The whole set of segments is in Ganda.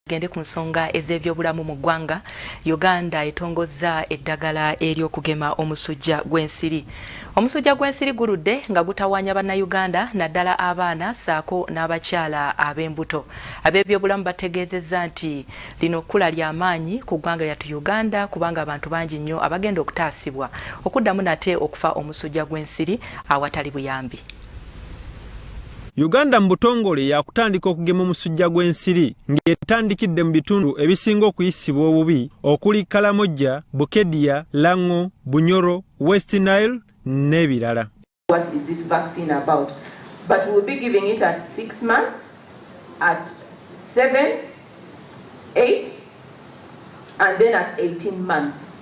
Gende ku nsonga ez'ebyobulamu mu ggwanga. Uganda etongozza eddagala ery'okugema omusujja gw'ensiri. Omusujja gw'ensiri guludde nga gutawaanya bannayuganda naddala abaana ssaako n'abakyala ab'embuto. Ab'ebyobulamu bategeezezza nti lino kkula ly'amaanyi ku ggwanga lyattu Uganda kubanga abantu bangi nnyo abagenda okutaasibwa okuddamu nate okufa omusujja gw'ensiri awatali buyambi. Uganda mbutongole yakutandika okugema omusujja gw'ensiri ng'etandikidde mu bitundu ebisinga okuyisibwa obubi okuli Kalamojja, Bukedya, Lango, Bunyoro, West Nile n'ebirala. What is this vaccine about? But we'll be giving it at 6 months, at 7, 8, and then at 18 months.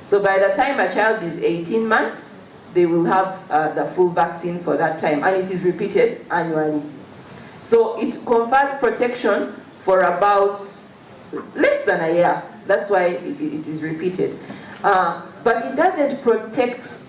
So by the time a child is 18 months, they will have the full vaccine for that time, and it is repeated annually. So it confers protection for about less than a year. That's why it is repeated. But it doesn't protect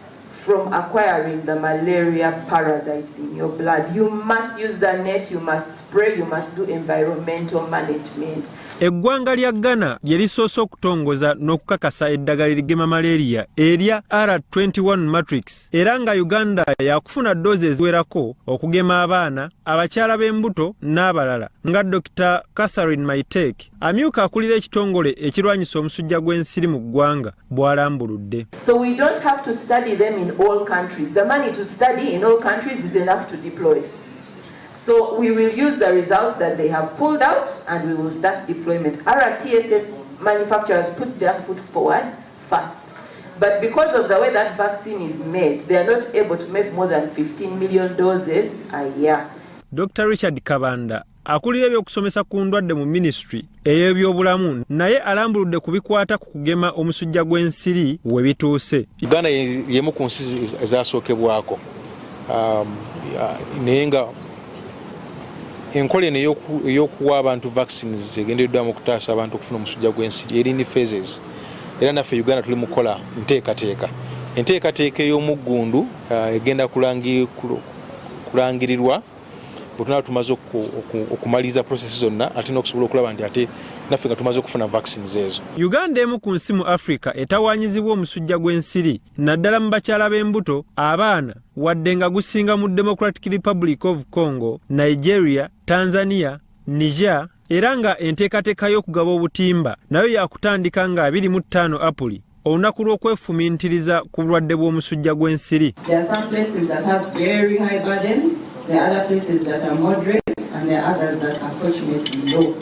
from acquiring the malaria parasite in your blood. You must use the net, you must spray, you must do environmental management. Eggwanga lya Ghana lye lisoose okutongoza n'okukakasa eddagala erigema malaria erya R21 Matrix era nga Uganda yakufuna doozi eziwerako okugema abaana, abakyala b'embuto n'abalala nga Dr. Catherine Maitek amyuka akulira ekitongole ekirwanyisa omusujja gw'ensiri mu ggwanga bw'alambuludde. So we don't have to study them in all countries. The money to study in all countries is enough to deploy. So we will use the results that they have pulled out and we will start deployment. Our TSS manufacturers put their foot forward first. But because of the way that vaccine is made, they are not able to make more than 15 million doses a year. Dr. Richard Kabanda akulira ebyokusomesa ku ndwadde mu ministry ey'ebyobulamu naye alambuludde ku bikwata ku kugema omusujja gw'ensiri we bituuse. Uganda yemu ku nsi ezasookebwako naye nga enkola eno ey'okuwa abantu vaccines egendereddwamu okutaasa abantu okufuna omusujja gw'ensiri eri ni phases era naffe Uganda tuli mukola nteekateeka. Enteekateeka ey'omuggundu egenda kulangirirwa bwe tumaze okumaliriza process zonna ate n'okusobola okulaba nti ate naffe nga tumaze okufuna vaccines ezo. Uganda emu ku nsi mu Africa etawaanyizibwa omusujja gw'ensiri naddala mu bakyala b'embuto, abaana wadde nga gusinga mu Democratic Republic of Congo, Nigeria, Tanzania, Niger era nga enteekateeka y'okugaba obutimba nayo yakutandika nga 25 Apuli olunaku lw'okwefumiintiriza ku bulwadde bw'omusujja gw'ensiri. There are some places that have very high burden, there are other places that are moderate, and there are others that are fortunately low.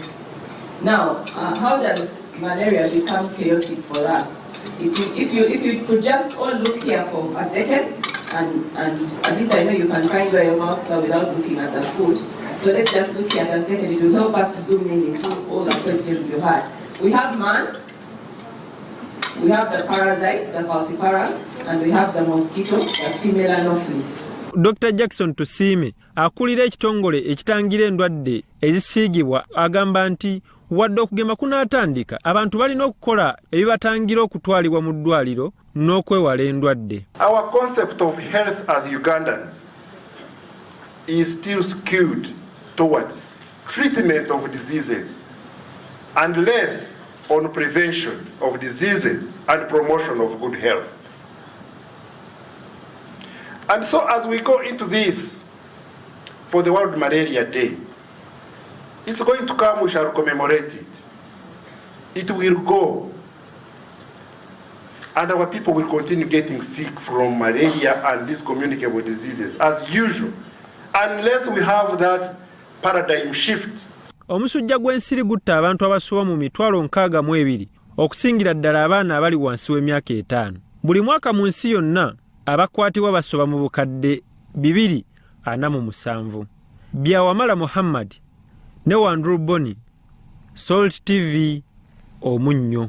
Now, how does malaria become chaotic for us? If you could just all look here for a second, and at least I know you can find where your mouths are without looking at the food. So let's just look here at a second. It will help us zoom in into all the questions you had. We have man, we have the parasite, the falciparum, and we have the mosquito, the female anopheles. Dr. Jackson Tusiime akulira ekitongole ekitangira endwadde ezisiigibwa agamba nti wadde okugema kunaatandika abantu balina okukola ebibatangira okutwalibwa mu ddwaliro n'okwewala endwadde. Our concept of health as Ugandans is still skewed towards treatment of diseases and less on prevention of diseases and promotion of good health. And so as we go into this for the World Malaria Day, it's going to come, we shall commemorate it. It will go. And our people will continue getting sick from malaria and these communicable diseases as usual, unless we have that paradigm shift. Omusujja gw'ensiri gutta abantu abasoba mu 62,000 okusingira ddala abaana abali wansi w'emyaka 5. Buli mwaka mu nsi yonna abakwatibwa basoba mu bukadde 247. Byawamala Muhammad ne Wandru Boni, Salt TV, Omunnyo.